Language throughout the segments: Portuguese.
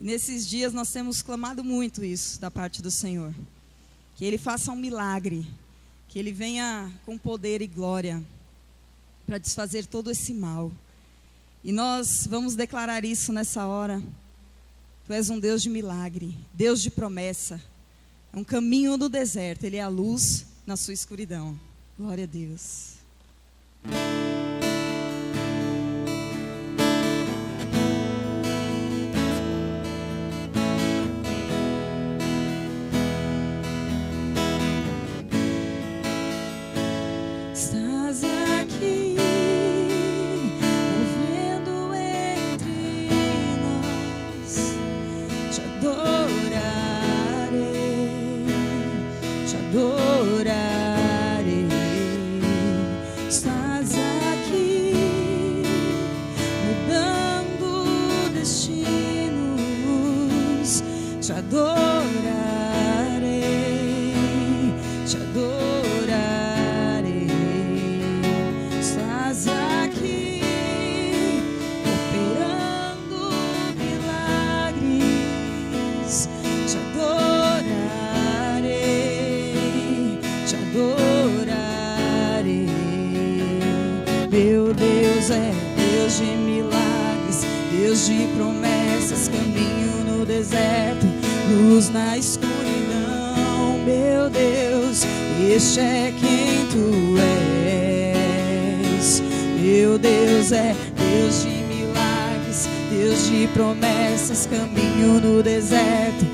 E nesses dias nós temos clamado muito isso da parte do Senhor. Que Ele faça um milagre, que Ele venha com poder e glória para desfazer todo esse mal. E nós vamos declarar isso nessa hora. Tu és um Deus de milagre, Deus de promessa. É um caminho no deserto, Ele é a luz na sua escuridão. Glória a Deus. Estás aqui, movendo entre nós. Te adorarei, te adorarei. Estás aqui, mudando destinos. Te adorarei, te adorarei. Estás aqui, operando milagres. Te adorarei, te adorarei. Meu Deus é Deus de milagres, Deus de promessas, caminho no deserto, luz na escuridão. Meu Deus, este é quem tu és. Meu Deus é Deus de milagres, Deus de promessas, caminho no deserto,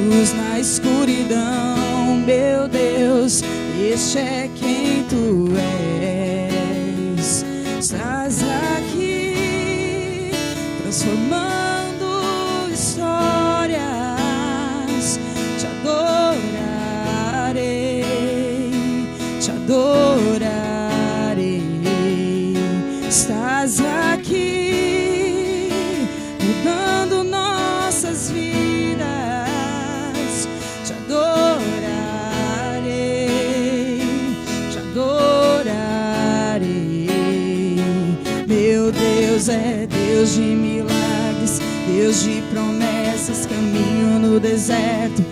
luz na escuridão. Meu Deus, este é quem tu és. Estás aqui, transformando histórias. Te adorarei, te adorarei. Estás aqui, mudando nossas vidas. Te adorarei, te adorarei. Meu Deus é Deus de milagres, Deus de promessas, caminho no deserto,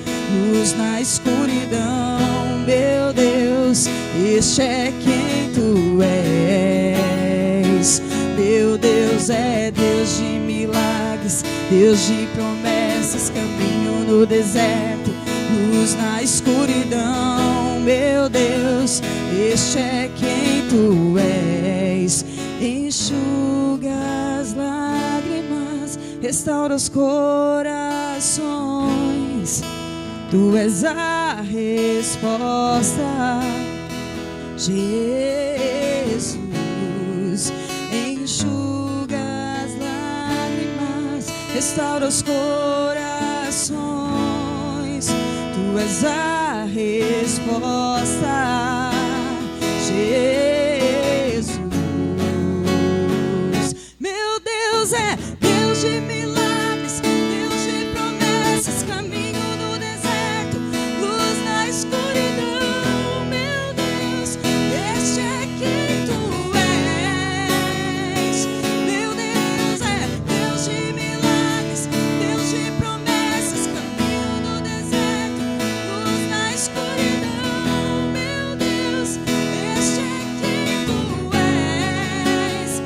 luz na escuridão. Meu Deus, este é quem tu és. Meu Deus é Deus de milagres, Deus de promessas, caminho no deserto, luz na escuridão. Meu Deus, este é quem tu és. Enxuga as lágrimas, restaura os corações. Tu és a resposta, Jesus. Enxuga as lágrimas, restaura os corações. Tu és a resposta, Jesus. Meu Deus é Deus de milagres, Deus de promessas, caminho no deserto, luz na escuridão. Meu Deus, este é quem tu és. Meu Deus é Deus de milagres, Deus de promessas, caminho no deserto, luz na escuridão. Meu Deus, este é quem tu és.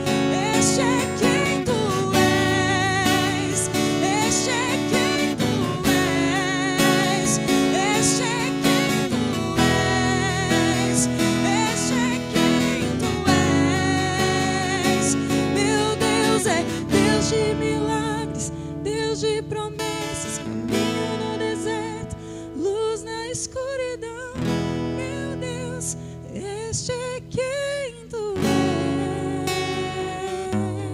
Este é quem tu és. Este é quem tu és. Este é quem tu és. Este é quem tu és. Meu Deus é Deus de milagres, Deus de promessas, caminho no deserto, luz na escuridão. Meu Deus, este é quem tu és. Amém.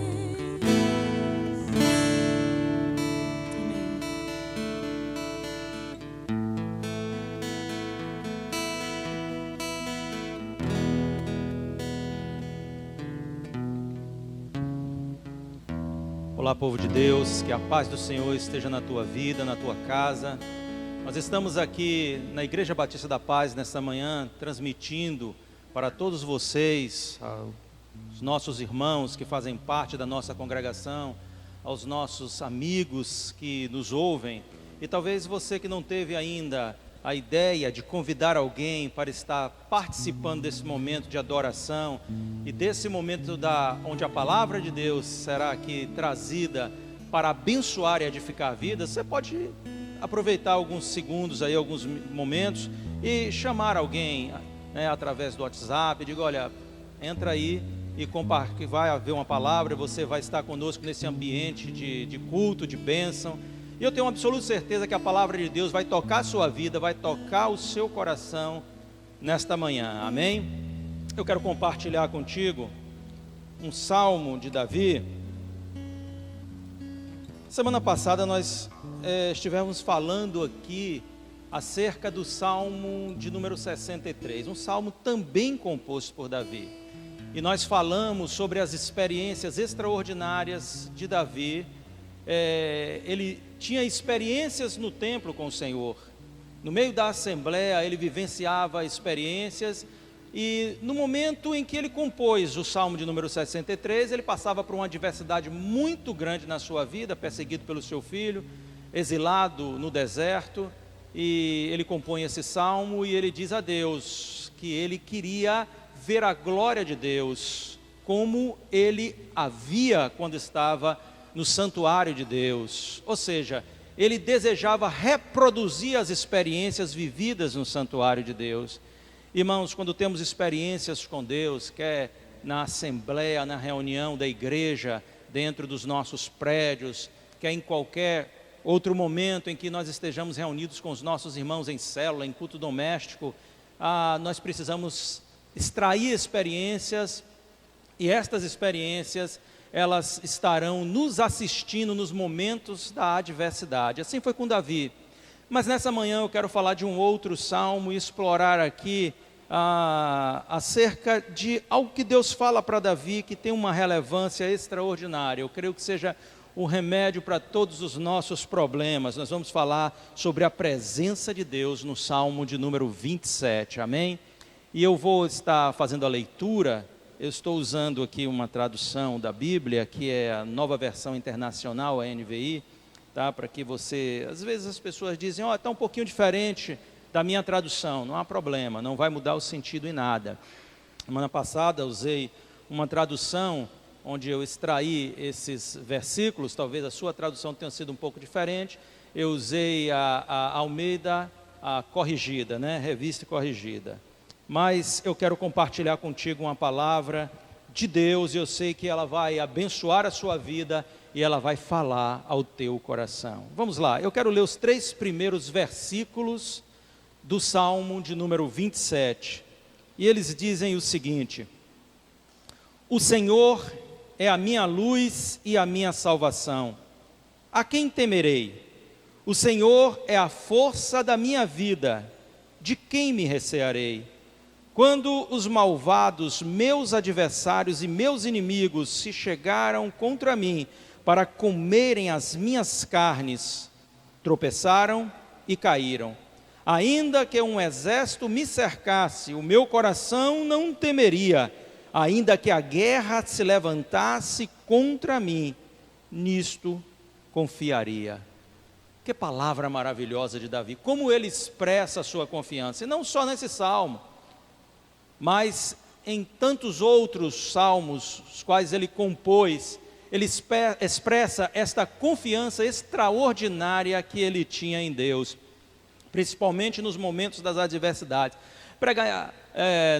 Olá, povo de Deus, que a paz do Senhor esteja na tua vida, na tua casa. Nós estamos aqui na Igreja Batista da Paz nesta manhã, transmitindo para todos vocês, os nossos irmãos que fazem parte da nossa congregação, aos nossos amigos que nos ouvem, e talvez você que não teve ainda a ideia de convidar alguém para estar participando desse momento de adoração e desse momento onde a palavra de Deus será aqui trazida para abençoar e edificar a vida, você pode aproveitar alguns segundos aí, alguns momentos e chamar alguém, né, através do WhatsApp, diga, olha, entra aí e compartilhe, vai haver uma palavra, você vai estar conosco nesse ambiente de culto, de bênção. E eu tenho uma absoluta certeza que a palavra de Deus vai tocar a sua vida, vai tocar o seu coração nesta manhã, amém? Eu quero compartilhar contigo um salmo de Davi. Semana passada nós estivemos falando aqui acerca do salmo de número 63, um salmo também composto por Davi. E nós falamos sobre as experiências extraordinárias de Davi. Ele tinha experiências no templo com o Senhor, no meio da assembleia ele vivenciava experiências, e no momento em que ele compôs o salmo de número 63, ele passava por uma adversidade muito grande na sua vida, perseguido pelo seu filho, exilado no deserto, e ele compõe esse salmo e ele diz a Deus que ele queria ver a glória de Deus, como ele havia quando estava no santuário de Deus, ou seja, ele desejava reproduzir as experiências vividas no santuário de Deus. Irmãos, quando temos experiências com Deus, quer na assembleia, na reunião da igreja, dentro dos nossos prédios, quer em qualquer outro momento em que nós estejamos reunidos com os nossos irmãos em célula, em culto doméstico, nós precisamos extrair experiências, e estas experiências elas estarão nos assistindo nos momentos da adversidade. Assim foi com Davi. Mas nessa manhã eu quero falar de um outro salmo e explorar aqui acerca de algo que Deus fala para Davi, que tem uma relevância extraordinária. Eu creio que seja o remédio para todos os nossos problemas. Nós vamos falar sobre a presença de Deus no salmo de número 27, amém? E eu vou estar fazendo a leitura. Eu estou usando aqui uma tradução da Bíblia, que é a Nova Versão Internacional, a NVI, tá? Para que você, às vezes as pessoas dizem, está um pouquinho diferente da minha tradução, não há problema, não vai mudar o sentido em nada. Semana passada usei uma tradução onde eu extraí esses versículos, talvez a sua tradução tenha sido um pouco diferente, eu usei a Almeida corrigida, né? Revista corrigida. Mas eu quero compartilhar contigo uma palavra de Deus, e eu sei que ela vai abençoar a sua vida e ela vai falar ao teu coração. Vamos lá, eu quero ler os 3 primeiros versículos do Salmo de número 27. E eles dizem o seguinte: o Senhor é a minha luz e a minha salvação. A quem temerei? O Senhor é a força da minha vida. De quem me recearei? Quando os malvados, meus adversários e meus inimigos se chegaram contra mim para comerem as minhas carnes, tropeçaram e caíram. Ainda que um exército me cercasse, o meu coração não temeria. Ainda que a guerra se levantasse contra mim, nisto confiaria. Que palavra maravilhosa de Davi, como ele expressa a sua confiança, e não só nesse salmo, mas em tantos outros salmos, os quais ele compôs, ele expressa esta confiança extraordinária que ele tinha em Deus, principalmente nos momentos das adversidades. Pregar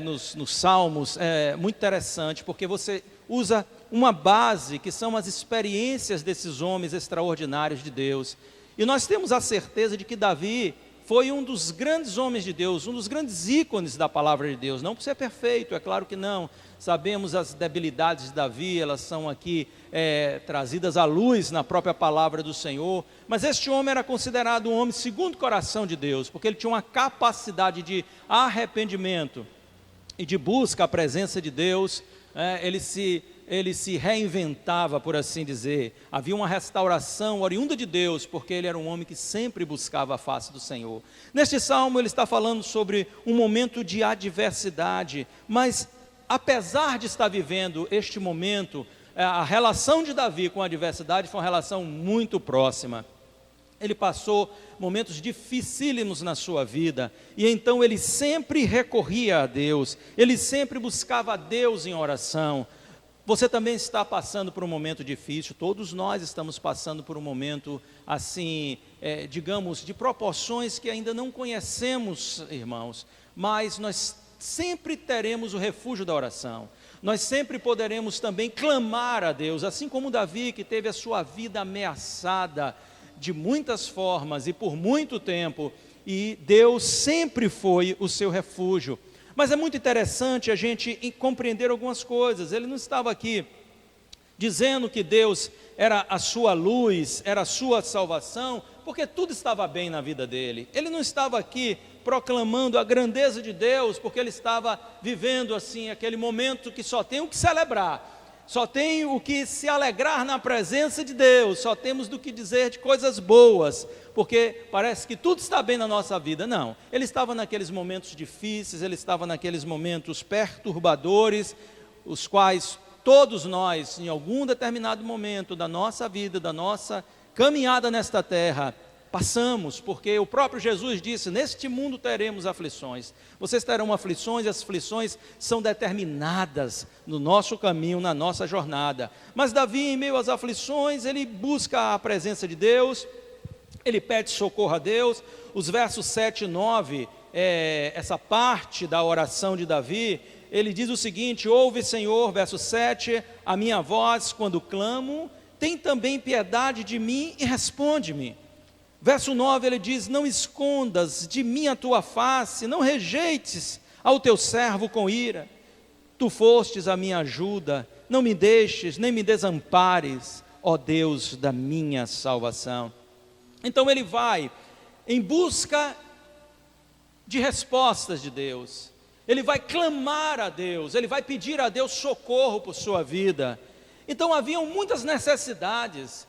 nos salmos é muito interessante, porque você usa uma base, que são as experiências desses homens extraordinários de Deus, e nós temos a certeza de que Davi foi um dos grandes homens de Deus, um dos grandes ícones da palavra de Deus, não por ser perfeito, é claro que não, sabemos as debilidades de Davi, elas são aqui trazidas à luz na própria palavra do Senhor, mas este homem era considerado um homem segundo o coração de Deus, porque ele tinha uma capacidade de arrependimento e de busca à presença de Deus, ele se reinventava, por assim dizer, havia uma restauração oriunda de Deus, porque ele era um homem que sempre buscava a face do Senhor. Neste salmo ele está falando sobre um momento de adversidade, mas apesar de estar vivendo este momento, a relação de Davi com a adversidade foi uma relação muito próxima. Ele passou momentos dificílimos na sua vida, e então ele sempre recorria a Deus, ele sempre buscava a Deus em oração. Você também está passando por um momento difícil, todos nós estamos passando por um momento assim, digamos, de proporções que ainda não conhecemos, irmãos, mas nós sempre teremos o refúgio da oração, nós sempre poderemos também clamar a Deus, assim como Davi, que teve a sua vida ameaçada de muitas formas e por muito tempo, e Deus sempre foi o seu refúgio. Mas é muito interessante a gente compreender algumas coisas. Ele não estava aqui dizendo que Deus era a sua luz, era a sua salvação, porque tudo estava bem na vida dele. Ele não estava aqui proclamando a grandeza de Deus, porque ele estava vivendo assim aquele momento que só tem o que celebrar, só tem o que se alegrar na presença de Deus, só temos do que dizer de coisas boas, porque parece que tudo está bem na nossa vida. Não, ele estava naqueles momentos difíceis, ele estava naqueles momentos perturbadores, os quais todos nós, em algum determinado momento da nossa vida, da nossa caminhada nesta terra, passamos, porque o próprio Jesus disse: neste mundo teremos aflições, vocês terão aflições, e as aflições são determinadas no nosso caminho, na nossa jornada. Mas Davi, em meio às aflições, ele busca a presença de Deus, ele pede socorro a Deus. Os versos 7 e 9, essa parte da oração de Davi, ele diz o seguinte: ouve, Senhor, verso 7, a minha voz quando clamo, tem também piedade de mim e responde-me. Verso 9 ele diz: não escondas de mim a tua face, não rejeites ao teu servo com ira. Tu fostes a minha ajuda, não me deixes, nem me desampares, ó Deus da minha salvação. Então ele vai em busca de respostas de Deus, ele vai clamar a Deus, ele vai pedir a Deus socorro por sua vida. Então haviam muitas necessidades.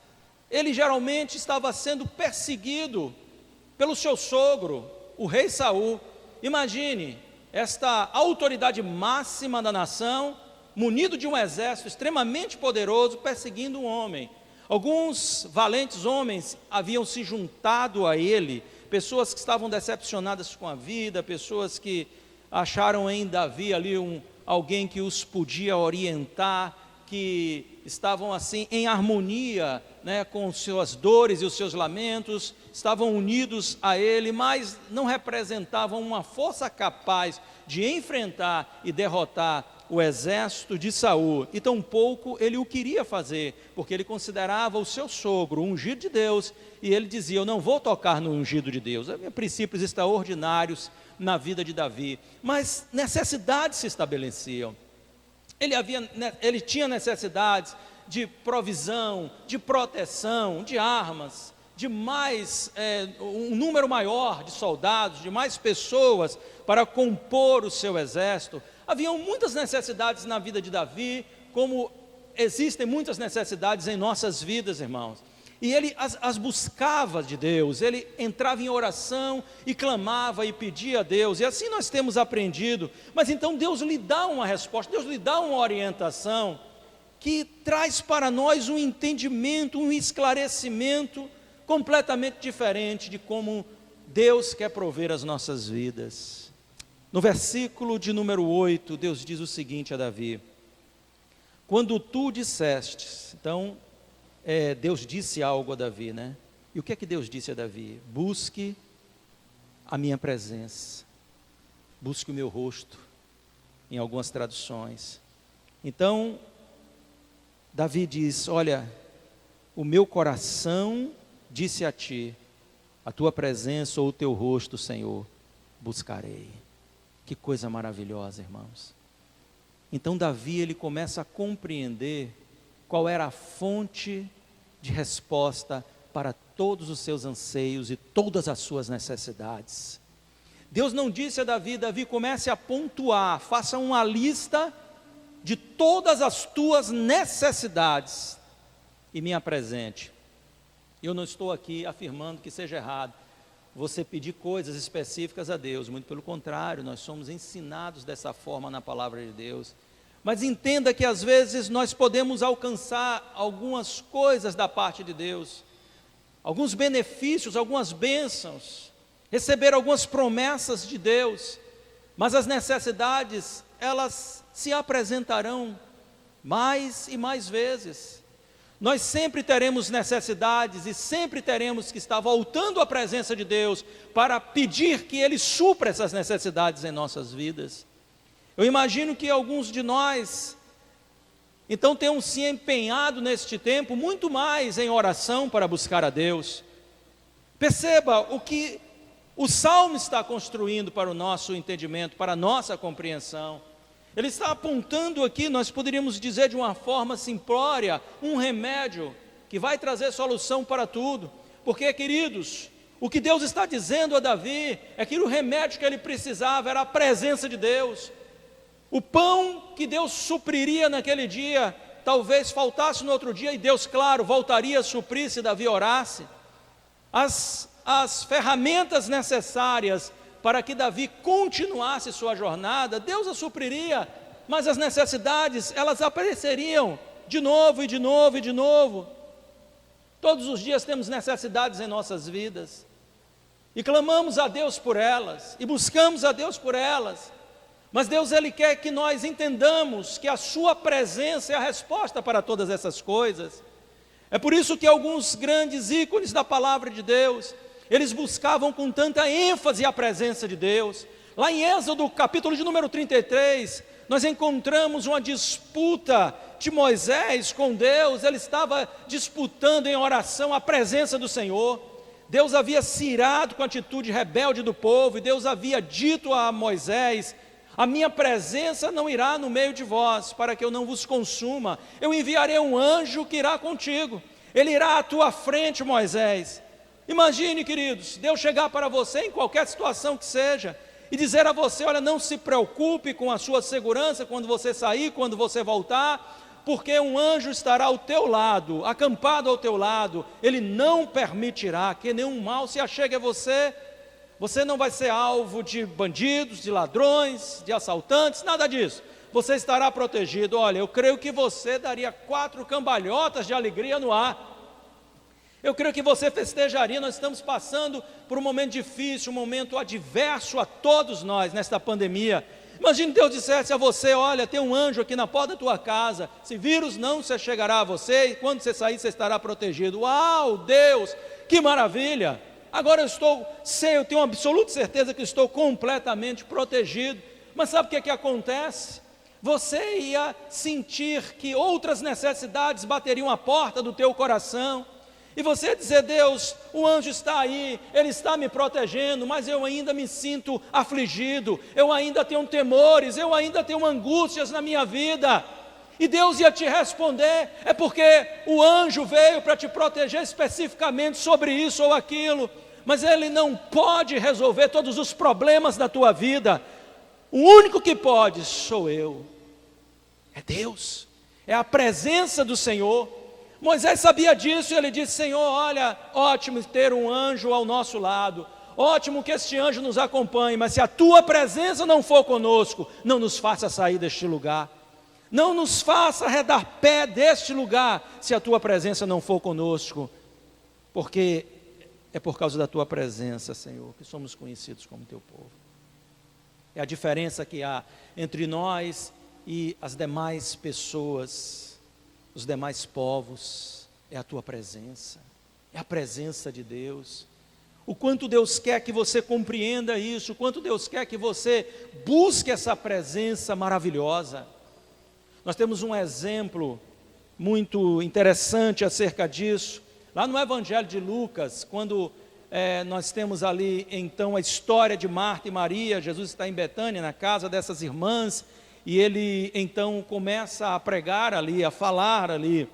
Ele geralmente estava sendo perseguido pelo seu sogro, o rei Saul. Imagine, esta autoridade máxima da nação, munido de um exército extremamente poderoso, perseguindo um homem. Alguns valentes homens haviam se juntado a ele, pessoas que estavam decepcionadas com a vida, pessoas que acharam em Davi ali alguém que os podia orientar, que estavam assim em harmonia, com suas dores e os seus lamentos, estavam unidos a ele, mas não representavam uma força capaz de enfrentar e derrotar o exército de Saul, e tampouco ele o queria fazer, porque ele considerava o seu sogro um ungido de Deus, e ele dizia: eu não vou tocar no ungido de Deus. Havia princípios extraordinários na vida de Davi, mas necessidades se estabeleciam. Ele tinha necessidades de provisão, de proteção, de armas, de mais, um número maior de soldados, de mais pessoas para compor o seu exército. Haviam muitas necessidades na vida de Davi, como existem muitas necessidades em nossas vidas, irmãos. E ele as buscava de Deus, ele entrava em oração e clamava e pedia a Deus, e assim nós temos aprendido. Mas então Deus lhe dá uma resposta, Deus lhe dá uma orientação, que traz para nós um entendimento, um esclarecimento completamente diferente de como Deus quer prover as nossas vidas. No versículo de número 8, Deus diz o seguinte a Davi: quando tu disseste, então, Deus disse algo a Davi, né? E o que é que Deus disse a Davi? Busque a minha presença, busque o meu rosto, em algumas traduções. Então, Davi diz: olha, o meu coração disse a ti, a tua presença ou o teu rosto, Senhor, buscarei. Que coisa maravilhosa, irmãos. Então Davi, ele começa a compreender qual era a fonte de resposta para todos os seus anseios e todas as suas necessidades. Deus não disse a Davi: Davi, comece a pontuar, faça uma lista de todas as tuas necessidades e me apresente. Eu não estou aqui afirmando que seja errado você pedir coisas específicas a Deus, muito pelo contrário, nós somos ensinados dessa forma na palavra de Deus. Mas entenda que às vezes nós podemos alcançar algumas coisas da parte de Deus, alguns benefícios, algumas bênçãos, receber algumas promessas de Deus, mas as necessidades, elas se apresentarão mais e mais vezes. Nós sempre teremos necessidades e sempre teremos que estar voltando à presença de Deus para pedir que Ele supra essas necessidades em nossas vidas. Eu imagino que alguns de nós, então, tenham se empenhado neste tempo muito mais em oração para buscar a Deus. Perceba o que o Salmo está construindo para o nosso entendimento, para a nossa compreensão. Ele está apontando aqui, nós poderíamos dizer de uma forma simplória, um remédio que vai trazer solução para tudo. Porque, queridos, o que Deus está dizendo a Davi é que o remédio que ele precisava era a presença de Deus. O pão que Deus supriria naquele dia, talvez faltasse no outro dia, e Deus, claro, voltaria a suprir se Davi orasse. As ferramentas necessárias para que Davi continuasse sua jornada, Deus a supriria, mas as necessidades, elas apareceriam de novo e de novo e de novo. Todos os dias temos necessidades em nossas vidas, e clamamos a Deus por elas, e buscamos a Deus por elas, mas Deus, Ele quer que nós entendamos que a sua presença é a resposta para todas essas coisas. É por isso que alguns grandes ícones da palavra de Deus, eles buscavam com tanta ênfase a presença de Deus. Lá em Êxodo, capítulo de número 33, nós encontramos uma disputa de Moisés com Deus. Ele estava disputando em oração a presença do Senhor. Deus havia se irado com a atitude rebelde do povo, e Deus havia dito a Moisés: a minha presença não irá no meio de vós, para que eu não vos consuma. Eu enviarei um anjo que irá contigo, ele irá à tua frente, Moisés. Imagine, queridos, Deus chegar para você em qualquer situação que seja, e dizer a você: olha, não se preocupe com a sua segurança quando você sair, quando você voltar, porque um anjo estará ao teu lado, acampado ao teu lado, ele não permitirá que nenhum mal se achegue a você. Você não vai ser alvo de bandidos, de ladrões, de assaltantes, nada disso. Você estará protegido. Olha, eu creio que você daria 4 cambalhotas de alegria no ar. Eu creio que você festejaria. Nós estamos passando por um momento difícil, um momento adverso a todos nós nesta pandemia. Imagine Deus dissesse a você: olha, tem um anjo aqui na porta da tua casa, se vírus não se chegará a você, e quando você sair você estará protegido. Uau, Deus, que maravilha! Agora eu tenho absoluta certeza que estou completamente protegido. Mas sabe o que acontece? Você ia sentir que outras necessidades bateriam a porta do teu coração, e você ia dizer: Deus, o anjo está aí, ele está me protegendo, mas eu ainda me sinto afligido, eu ainda tenho temores, eu ainda tenho angústias na minha vida. E Deus ia te responder: é porque o anjo veio para te proteger especificamente sobre isso ou aquilo, mas ele não pode resolver todos os problemas da tua vida. O único que pode sou eu, é Deus, é a presença do Senhor. Moisés sabia disso e ele disse: Senhor, olha, ótimo ter um anjo ao nosso lado, ótimo que este anjo nos acompanhe, mas se a tua presença não for conosco, não nos faça sair deste lugar. Não nos faça arredar pé deste lugar, se a tua presença não for conosco, porque é por causa da tua presença, Senhor, que somos conhecidos como teu povo. É a diferença que há entre nós e as demais pessoas, os demais povos, é a tua presença, é a presença de Deus. O quanto Deus quer que você compreenda isso, o quanto Deus quer que você busque essa presença maravilhosa. Nós temos um exemplo muito interessante acerca disso, lá no Evangelho de Lucas, quando nós temos ali então a história de Marta e Maria. Jesus está em Betânia, na casa dessas irmãs, e ele então começa a pregar ali, a falar ali.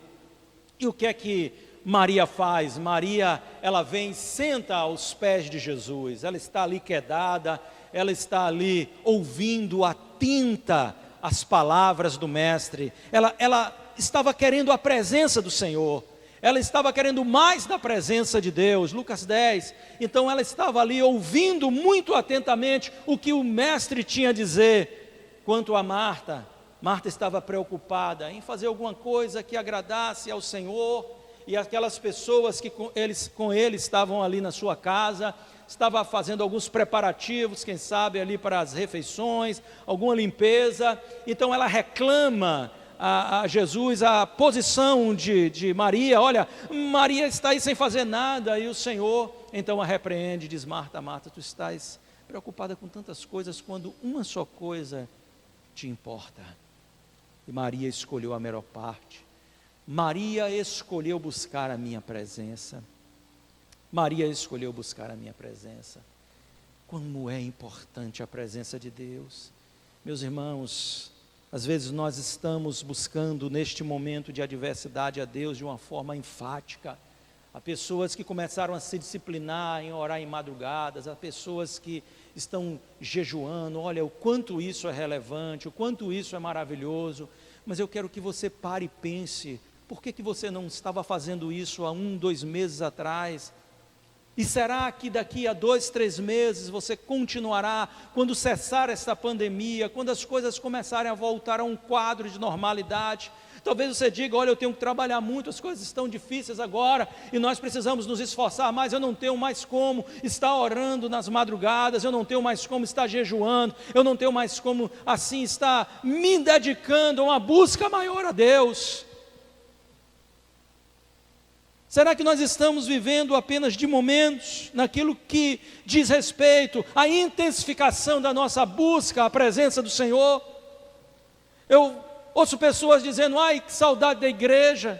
E o que é que Maria faz? Maria, ela vem e senta aos pés de Jesus, ela está ali quedada, ela está ali ouvindo atenta as palavras do Mestre. Ela estava querendo a presença do Senhor, ela estava querendo mais da presença de Deus. Lucas 10, então ela estava ali ouvindo muito atentamente o que o Mestre tinha a dizer. Quanto a Marta, Marta estava preocupada em fazer alguma coisa que agradasse ao Senhor, e aquelas pessoas que com ele estavam ali na sua casa, estava fazendo alguns preparativos, quem sabe ali para as refeições, alguma limpeza. Então ela reclama a Jesus a posição de Maria. Olha, Maria está aí sem fazer nada, e o Senhor então a repreende, diz: Marta, Marta, tu estás preocupada com tantas coisas, quando uma só coisa te importa. E Maria escolheu a melhor parte. Maria escolheu buscar a minha presença. Maria escolheu buscar a minha presença. Como é importante a presença de Deus. Meus irmãos, às vezes nós estamos buscando neste momento de adversidade a Deus de uma forma enfática. Há pessoas que começaram a se disciplinar em orar em madrugadas, há pessoas que estão jejuando. Olha o quanto isso é relevante, o quanto isso é maravilhoso, mas eu quero que você pare e pense: por que você não estava fazendo isso há 1, 2 meses atrás? E será que daqui a 2, 3 meses você continuará, quando cessar esta pandemia, quando as coisas começarem a voltar a um quadro de normalidade? Talvez você diga: olha, eu tenho que trabalhar muito, as coisas estão difíceis agora, e nós precisamos nos esforçar mais, eu não tenho mais como estar orando nas madrugadas, eu não tenho mais como estar jejuando, eu não tenho mais como assim estar me dedicando a uma busca maior a Deus. Será que nós estamos vivendo apenas de momentos, naquilo que diz respeito à intensificação da nossa busca à presença do Senhor? Eu ouço pessoas dizendo: ai, que saudade da igreja,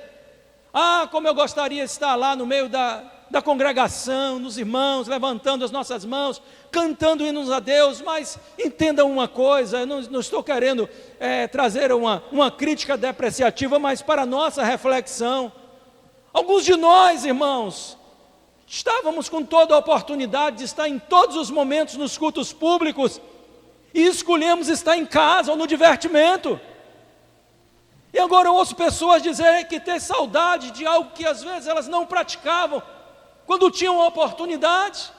como eu gostaria de estar lá no meio da congregação, nos irmãos, levantando as nossas mãos, cantando hinos a Deus. Mas entendam uma coisa, eu não estou querendo trazer uma crítica depreciativa, mas para a nossa reflexão. Alguns de nós, irmãos, estávamos com toda a oportunidade de estar em todos os momentos nos cultos públicos, e escolhemos estar em casa ou no divertimento. E agora eu ouço pessoas dizerem que ter saudade de algo que às vezes elas não praticavam, quando tinham a oportunidade.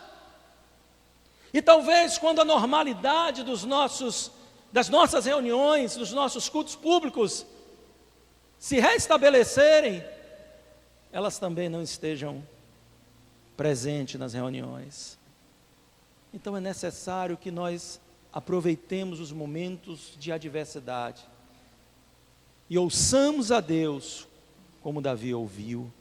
E talvez quando a normalidade das nossas reuniões, dos nossos cultos públicos se restabelecerem, elas também não estejam presentes nas reuniões. Então é necessário que nós aproveitemos os momentos de adversidade e ouçamos a Deus como Davi ouviu,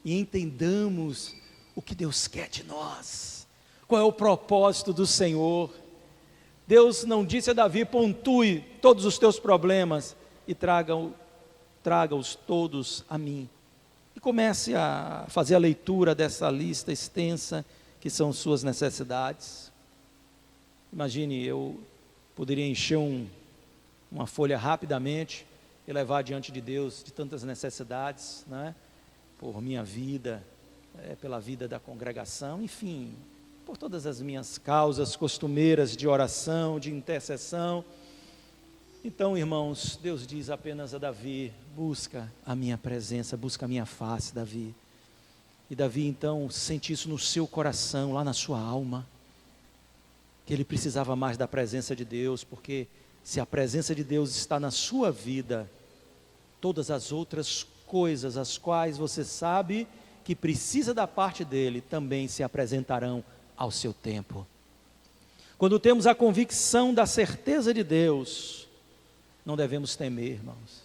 e entendamos o que Deus quer de nós, qual é o propósito do Senhor. Deus não disse a Davi: pontue todos os teus problemas e traga-os todos a mim. E comece a fazer a leitura dessa lista extensa que são suas necessidades. Imagine, eu poderia encher uma folha rapidamente e levar diante de Deus de tantas necessidades, né? Por minha vida, pela vida da congregação, enfim, por todas as minhas causas costumeiras de oração, de intercessão. Então, irmãos, Deus diz apenas a Davi: busca a minha presença, busca a minha face, Davi. E Davi então sente isso no seu coração, lá na sua alma, que ele precisava mais da presença de Deus, porque se a presença de Deus está na sua vida, todas as outras coisas, as quais você sabe que precisa da parte dele, também se apresentarão ao seu tempo. Quando temos a convicção da certeza de Deus, não devemos temer, irmãos,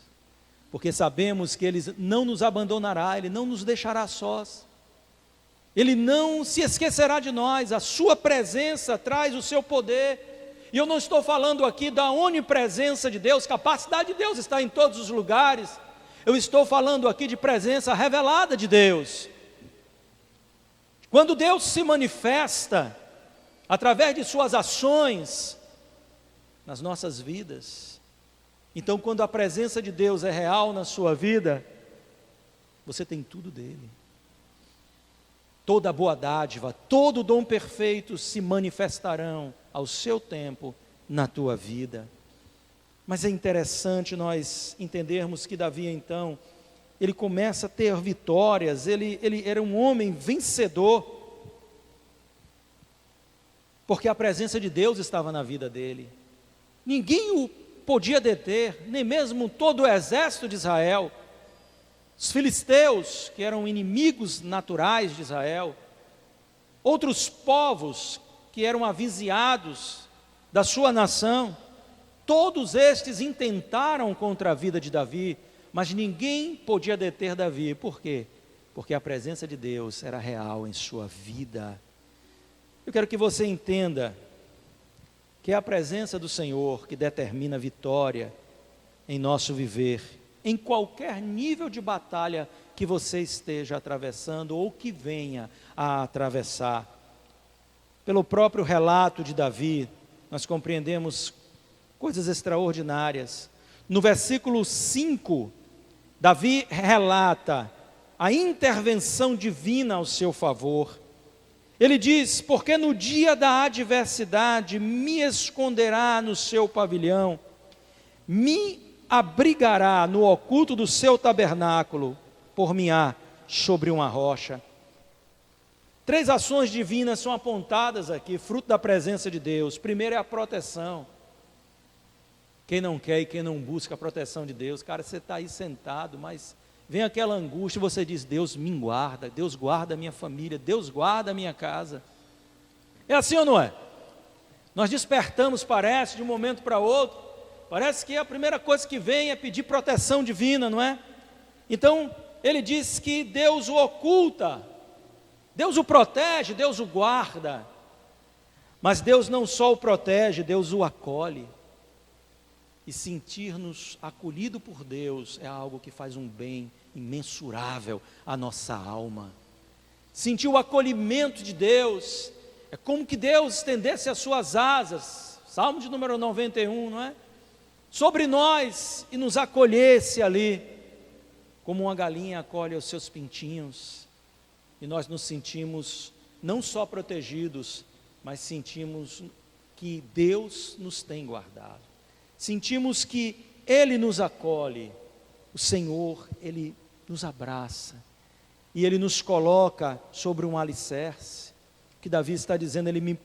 porque sabemos que Ele não nos abandonará, Ele não nos deixará sós, Ele não se esquecerá de nós. A sua presença traz o seu poder, e eu não estou falando aqui da onipresença de Deus, capacidade de Deus está em todos os lugares, eu estou falando aqui de presença revelada de Deus. Quando Deus se manifesta através de suas ações nas nossas vidas, então quando a presença de Deus é real na sua vida, você tem tudo dele. Toda boa dádiva, todo dom perfeito se manifestarão ao seu tempo na tua vida. Mas é interessante nós entendermos que Davi então, ele começa a ter vitórias, ele era um homem vencedor, porque a presença de Deus estava na vida dele. Ninguém o podia deter, nem mesmo todo o exército de Israel. Os filisteus, que eram inimigos naturais de Israel, outros povos que eram avizinhados da sua nação, todos estes intentaram contra a vida de Davi, mas ninguém podia deter Davi. Por quê? Porque a presença de Deus era real em sua vida. Eu quero que você entenda que é a presença do Senhor que determina a vitória em nosso viver, em qualquer nível de batalha que você esteja atravessando ou que venha a atravessar. Pelo próprio relato de Davi, nós compreendemos coisas extraordinárias. No versículo 5, Davi relata a intervenção divina ao seu favor. Ele diz: porque no dia da adversidade me esconderá no seu pavilhão, me abrigará no oculto do seu tabernáculo, por-me-á sobre uma rocha. 3 ações divinas são apontadas aqui, fruto da presença de Deus. Primeiro é a proteção. Quem não quer e quem não busca a proteção de Deus, cara, você está aí sentado, mas vem aquela angústia e você diz: Deus me guarda, Deus guarda a minha família, Deus guarda a minha casa. É assim ou não é? Nós despertamos, parece, de um momento para outro, parece que a primeira coisa que vem é pedir proteção divina, não é? Então, ele diz que Deus o oculta, Deus o protege, Deus o guarda, mas Deus não só o protege, Deus o acolhe. E sentir-nos acolhido por Deus é algo que faz um bem imensurável à nossa alma. Sentir o acolhimento de Deus é como que Deus estendesse as suas asas, Salmo de número 91, não é? Sobre nós e nos acolhesse ali, como uma galinha acolhe os seus pintinhos, e nós nos sentimos não só protegidos, mas sentimos que Deus nos tem guardado. Sentimos que Ele nos acolhe, o Senhor, Ele nos abraça, e Ele nos coloca sobre um alicerce, que Davi está dizendo: Ele me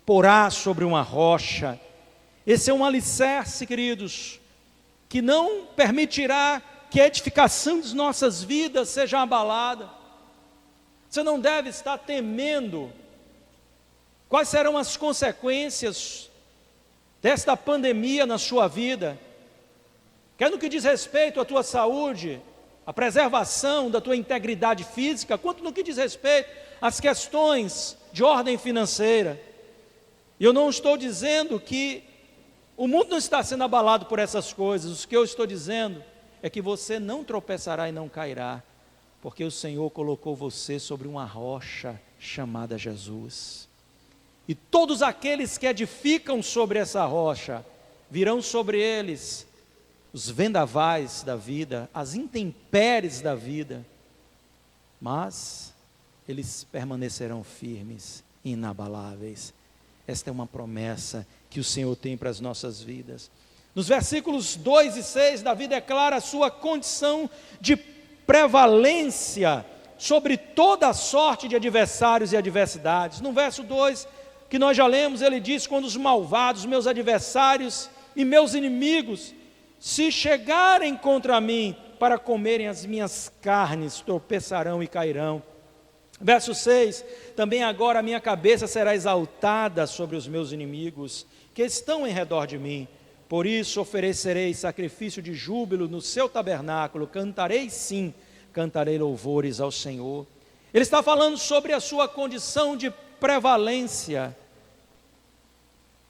porá sobre uma rocha. Esse é um alicerce, queridos, que não permitirá que a edificação de nossas vidas seja abalada. Você não deve estar temendo quais serão as consequências desta pandemia na sua vida, quer no que diz respeito à tua saúde, à preservação da tua integridade física, quanto no que diz respeito às questões de ordem financeira. E eu não estou dizendo que o mundo não está sendo abalado por essas coisas. O que eu estou dizendo é que você não tropeçará e não cairá, porque o Senhor colocou você sobre uma rocha chamada Jesus. E todos aqueles que edificam sobre essa rocha, virão sobre eles os vendavais da vida, as intempéries da vida, mas eles permanecerão firmes, inabaláveis. Esta é uma promessa que o Senhor tem para as nossas vidas. Nos versículos 2 e 6, Davi declara a sua condição de prevalência sobre toda a sorte de adversários e adversidades. No verso 2, que nós já lemos, ele diz: quando os malvados, meus adversários e meus inimigos, se chegarem contra mim para comerem as minhas carnes, tropeçarão e cairão. Verso 6, também agora a minha cabeça será exaltada sobre os meus inimigos, que estão em redor de mim. Por isso oferecerei sacrifício de júbilo no seu tabernáculo, cantarei sim, cantarei louvores ao Senhor. Ele está falando sobre a sua condição de prevalência.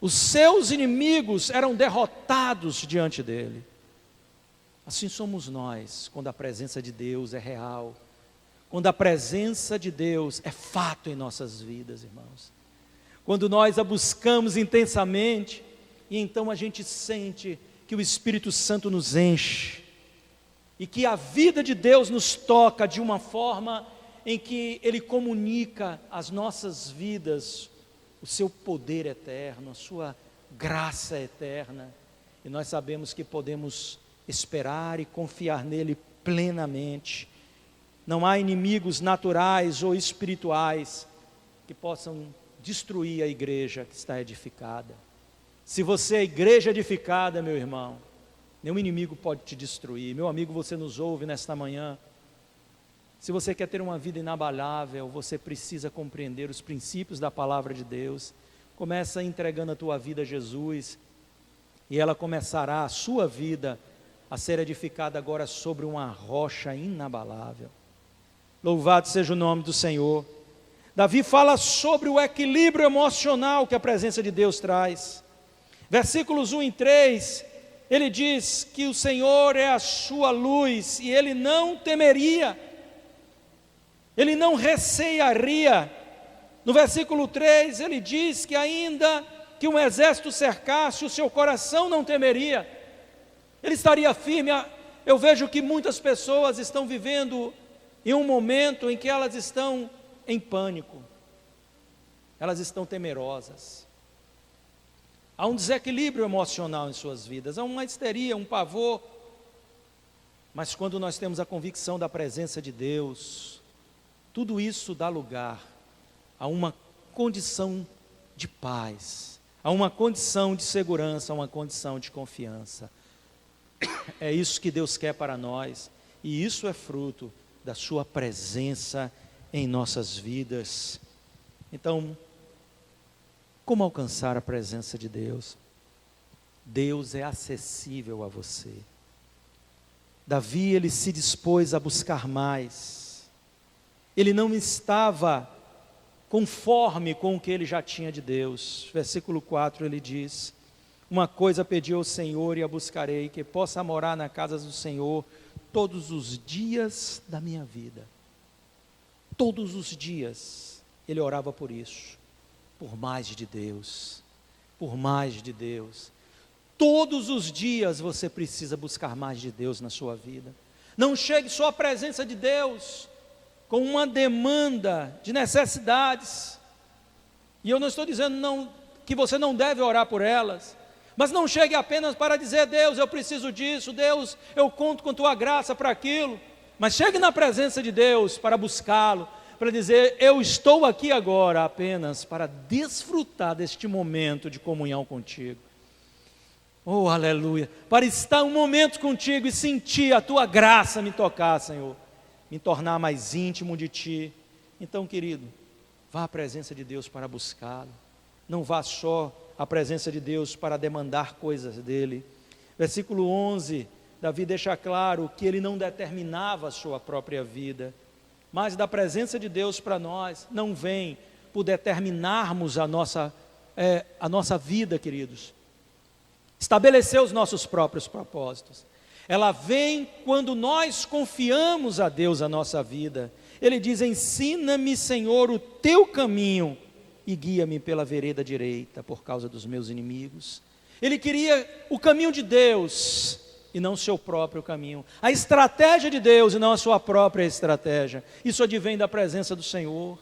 Os seus inimigos eram derrotados diante dele. Assim somos nós, quando a presença de Deus é real, quando a presença de Deus é fato em nossas vidas, irmãos. Quando nós a buscamos intensamente, e então a gente sente que o Espírito Santo nos enche, e que a vida de Deus nos toca de uma forma em que Ele comunica às nossas vidas o seu poder eterno, a sua graça eterna, e nós sabemos que podemos esperar e confiar nele plenamente. Não há inimigos naturais ou espirituais que possam destruir a igreja que está edificada. Se você é igreja edificada, meu irmão, nenhum inimigo pode te destruir. Meu amigo, você nos ouve nesta manhã. Se você quer ter uma vida inabalável, você precisa compreender os princípios da palavra de Deus. Começa entregando a tua vida a Jesus, e ela começará, a sua vida, a ser edificada agora sobre uma rocha inabalável. Louvado seja o nome do Senhor. Davi fala sobre o equilíbrio emocional que a presença de Deus traz. Versículos 1 e 3, ele diz que o Senhor é a sua luz, e ele não temeria, ele não recearia. No versículo 3, ele diz que ainda que um exército cercasse, o seu coração não temeria, ele estaria firme. Eu vejo que muitas pessoas estão vivendo em um momento em que elas estão em pânico, elas estão temerosas. Há um desequilíbrio emocional em suas vidas, há uma histeria, um pavor. Mas quando nós temos a convicção da presença de Deus, tudo isso dá lugar a uma condição de paz, a uma condição de segurança, a uma condição de confiança. É isso que Deus quer para nós, e isso é fruto da sua presença em nossas vidas. Então, como alcançar a presença de Deus? Deus é acessível a você. Davi, ele se dispôs a buscar mais. Ele não estava conforme com o que ele já tinha de Deus. Versículo 4, ele diz: uma coisa pedi ao Senhor e a buscarei, que possa morar na casa do Senhor todos os dias da minha vida. Todos os dias ele orava por isso, por mais de Deus, por mais de Deus. Todos os dias você precisa buscar mais de Deus na sua vida. Não chegue só à presença de Deus com uma demanda de necessidades, e eu não estou dizendo que você não deve orar por elas, mas não chegue apenas para dizer: Deus, eu preciso disso, Deus, eu conto com tua graça para aquilo. Mas chegue na presença de Deus para buscá-lo, para dizer: eu estou aqui agora apenas para desfrutar deste momento de comunhão contigo. Oh, aleluia, para estar um momento contigo e sentir a tua graça me tocar, Senhor, me tornar mais íntimo de ti. Então, querido, vá à presença de Deus para buscá-lo, não vá só à presença de Deus para demandar coisas dele. Versículo 11, Davi deixa claro que ele não determinava a sua própria vida, mas da presença de Deus para nós não vem por determinarmos a nossa vida, queridos, estabelecer os nossos próprios propósitos. Ela vem quando nós confiamos a Deus a nossa vida. Ele diz: ensina-me, Senhor, o teu caminho e guia-me pela vereda direita por causa dos meus inimigos. Ele queria o caminho de Deus e não o seu próprio caminho, a estratégia de Deus e não a sua própria estratégia. Isso advém da presença do Senhor.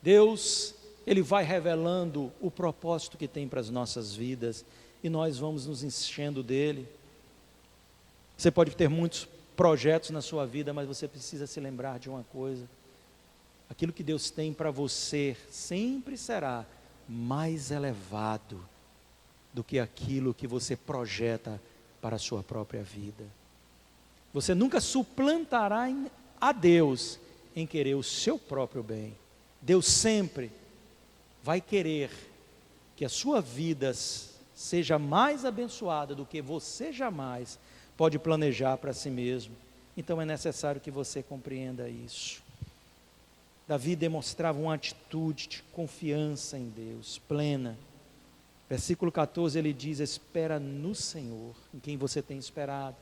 Deus, ele vai revelando o propósito que tem para as nossas vidas, e nós vamos nos enchendo dele. Você pode ter muitos projetos na sua vida, mas você precisa se lembrar de uma coisa: aquilo que Deus tem para você sempre será mais elevado do que aquilo que você projeta para a sua própria vida. Você nunca suplantará a Deus em querer o seu próprio bem. Deus sempre vai querer que a sua vida seja mais abençoada do que você jamais pode planejar para si mesmo. Então é necessário que você compreenda isso. Davi demonstrava uma atitude de confiança em Deus, plena. Versículo 14, ele diz: espera no Senhor. Em quem você tem esperado?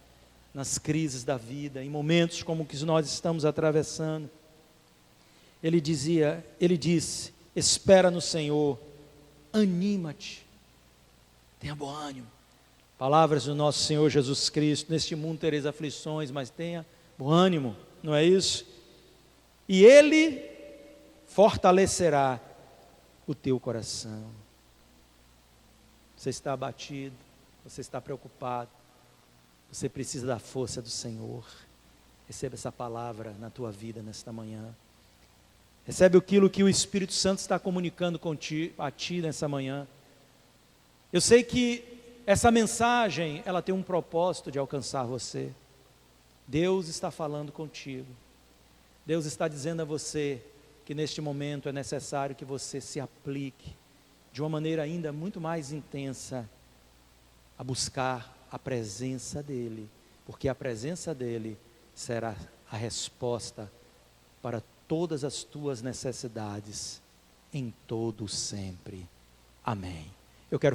Nas crises da vida, em momentos como que nós estamos atravessando. Ele disse: espera no Senhor, anima-te, tenha bom ânimo. Palavras do nosso Senhor Jesus Cristo: neste mundo tereis aflições, mas tenha bom ânimo, não é isso? E Ele fortalecerá o teu coração. Você está abatido, você está preocupado, você precisa da força do Senhor. Receba essa palavra na tua vida nesta manhã. Recebe aquilo que o Espírito Santo está comunicando a ti nessa manhã. Eu sei que essa mensagem, ela tem um propósito de alcançar você. Deus está falando contigo. Deus está dizendo a você que neste momento é necessário que você se aplique de uma maneira ainda muito mais intensa a buscar a presença dEle, porque a presença dEle será a resposta para todas as tuas necessidades, em todo sempre. Amém. Eu quero